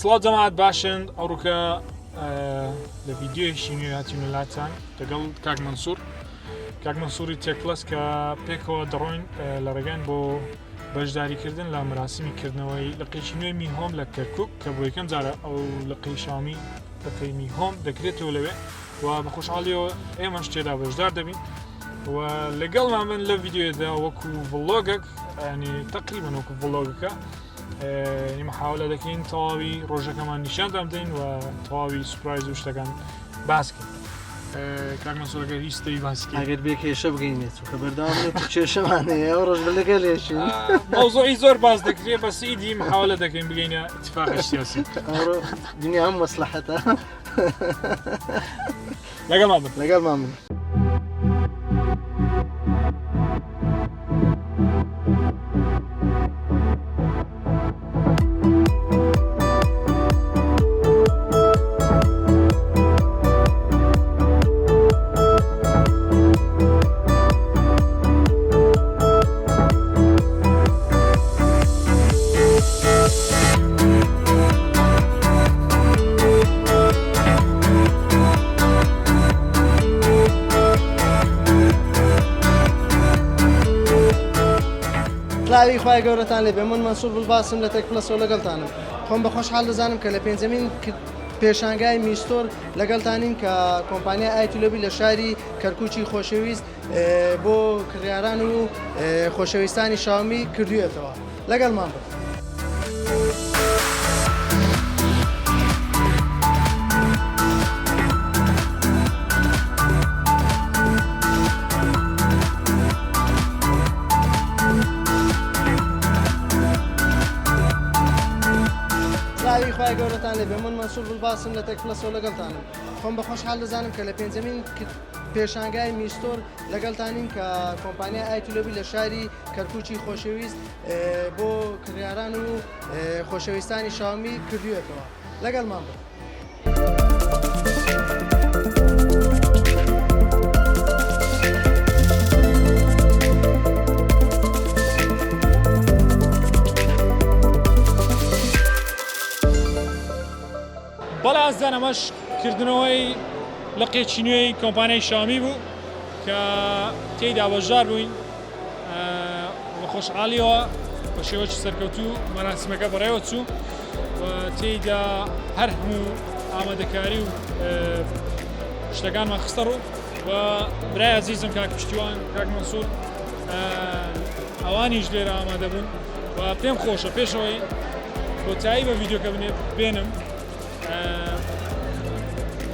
سڵاو جەماعەت باشن ئەوڕووکە لە ڤیدیۆیەکی نوێ هاتیون لەلاتان لەگەڵ کاک مەنسووری تێکپلەس کە پێکەوە دەڕۆین لە ڕێگەن بۆ بەشداریکردن لە مراسمیکردنەوەی لقەیەکی نوێی میهۆم لە کەرکووک کە بۆ یەکەم جارە ئەو لقەی شامی لقەی میهۆم دەکرێتەوە لەوێ و بە خۆشحاڵیەوە ئێمەش تێدا بەشدار دەبین و لەگەڵمان من لە ڤیدیۆدا وەکو ڤڵۆگێک ینی تقریباً وەکو ڤڵۆگەکە محاولە دەکەین تەواوی ڕۆژەکەمان نیشاندان بدەین و تەواوی سوپرایز و شتەکان باسکەین. کاک مەنسوور هیچ شتێکی باسکەین ئەگەر بێ کێشە بگەینێت کە بەردەوام کێشەمانەیە ئەو ڕۆژ بەلەگە لێشین مەوزوعی زۆر باس دەکرێت بە سیدی محاولە دەکەین بگەینە اتفاقی سیاسی ئەوڕۆ دنیا هەم مەسلحەتە لەگەڵمان بن. سلاوی خوای گەورەتان لێبێ من مەنسوور بڵباسم لە تێکپلەسەوە لەگەڵتانم خۆم بە خۆشحاڵ دەزانم کە لە پێنجەمین پێشانگای میستۆر لەگەڵتانین کە کۆمپانیای ئایتیلۆبی لە شاری کەرکووکی خۆشەویست بۆ کڕیاران و خۆشەویستانی شاومی کردوێتەوە لەگەڵمان بن. سلاوی خوای گەورەتان لێبێ من مەنسوور بڵباسم لە تێکپلەسەوە لەگەڵتانم خۆم بە خۆشحاڵ دەزانم کە لە پێنجەمین پێشانگای میستۆر لەگەڵتانین کە کۆمپانیای ئایتیلۆبی لە شاری کەرکووکی خۆشەویست بۆ کڕیاران و خۆشەویستانی شاومی کردوێتەوە لەگەڵمان بن. بەڵێ ئازدان ئەمەش کردنەوەی لقەیەکی نوێی کۆمپانیای شامی بوو کە تێیدا بەشدار بووین بە خۆشحاڵیەوە بە شێوەیەکی سەرکەوتوو مەراسیمەکە بەڕێوە چوو و تێیدا هەر هەموو ئامادەکاری و شتەکانمان خستە ڕوو و برای عەزیزم کاک پشتیوان کاک مەنسوور ئەوانیش لێرە ئامادە بوون و پێم خۆشە پێشەوەی کۆتایی بە ڤیدیۆکە بێنم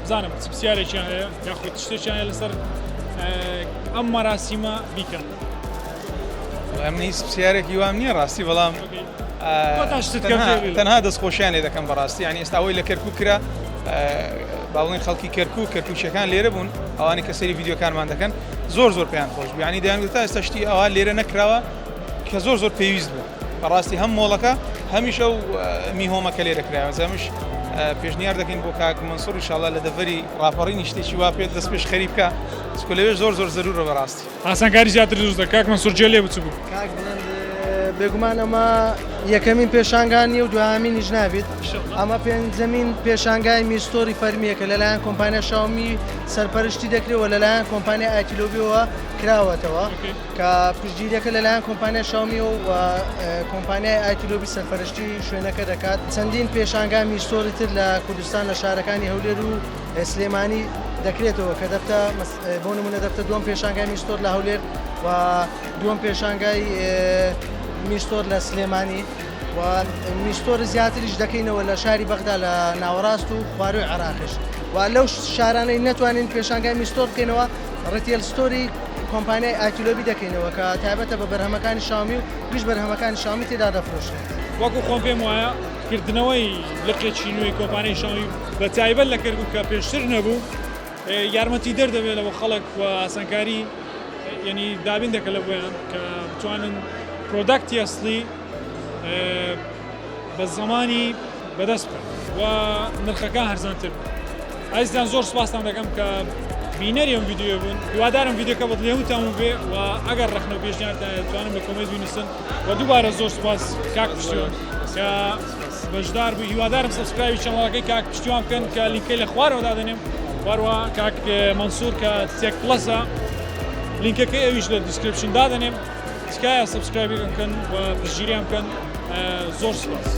بزانم چ پرسیارێکیان هەیە یاخود شتێکیان هەیە لەسەر ئەم مەراسیمە بیکەن. من هیچ پرسیارێکی وام نییە ڕاستی بەڵام تەنها دەستخۆشیان لێ دەکەم بەڕاستی ینی ئێستا ئەوەی لە کەرکووک کرا باڵێن خەڵکی کەرکووکیەکان لێرە بوون ئەوانی کە سەری ڤیدیۆکانمان دەکەن زۆر پێیان خۆش بوو ینی دەیانگوت تا ئێستا شتی ئەوە لێرە نەکراوە کە زۆر پێویست بوو بەڕاستی هەم مۆڵەکە هەمیشە و میهۆمەکە لێرە کرایەوە زەمش پێشنیار دەکەین بۆ کاک مەنسوور ئینشاءڵڵا لە دەڤەری ڕاپەڕینی شتێکی وا پێت دەست پێش خەریب بکە چکە لەوێ زۆر زەرورە بەڕاستی ئاسانکاری زیاتر دروست دەکات. کاک مەنسوور جێ لێ بچوو بوو کاک بڵند بێگومان ئەمە یەکەمین پێشانگانی و دوایەمینیش نابێت ئەمە پێنجەمین پێشانگای میستۆری فەرمیەکە لەلایەن کۆمپانیای شاومی سەرپەرشتی دەکرێتەوە لەلایەن کۆمپانیای ئایتیلۆبیەوە کراوەتەوە کە پشتگیریەکە لەلایەن کۆمپانیای شاومی و کۆمپانیای ئایتیلۆبی سەرپەرشتی شوێنەکە دەکات. چەندین پێشانگای میستۆری تر لە کوردستان لە شارەکانی هەولێر و سلێمانی دەکرێتەوە کە دەفتە بۆ نمونە دەفتە دووەم پێشانگای میستۆر لە هەولێر و دووەم پێشانگای میستۆر لە سلێمانی و میستۆر زیاتریش دەکەینەوە لە شاری بەغدا لە ناوەڕاست و خواروی عێراقیش و لەو شارانەی نەتوانین پێشانگای میستۆر بکەینەوە ڕێتێل ستۆری کۆمپانیای ئایتیلۆبی دەکەینەوە کە تایبەتە بە بەرهەمەکانی شاومی و گشت بەرهەمەکانی شاومی تێدا دەفرۆشێت. وەکو خۆم پێم وایە کردنەوەی لقێکی نوێی کۆمپانیای شاومی بە تایبەت لە کەرکووک کە پێشتر نەبوو یارمەتی دەردەبێت لەوە خەڵک و ئاسانکاری ینی دابین دەکە لە بۆیان کە بتوانن پرۆداکتی ئەسڵی بە زمانی بەدەست بکەن و نرخەکان هەرزانتر بن. ئازیزان زۆر سوپاسان دەکەم کە بینەری ئەم ڤیدیۆ بوون هیوادارم ڤیدیۆکە بە دڵێوتان بێ و ئەگەر ڕخنەوە پێشنیارتان توانم لە کۆمنت بنووسن و دووبارە زۆر سوپاس کاک پشتیوان بەشدار بوو هیوادارم سبسکرایبی چەنەڵەکەی کاک پشتیوان بکەن کە لینکەی لە خوارەوە دادەنێم وەروە کاک مەنسوور کە تێک پلەسە لینکەکەی ئەویش لە دیسکریپشن دادەنێم تکایە سبسکرایبی بکەن و پشتگیریان بکەن زۆر سپاس.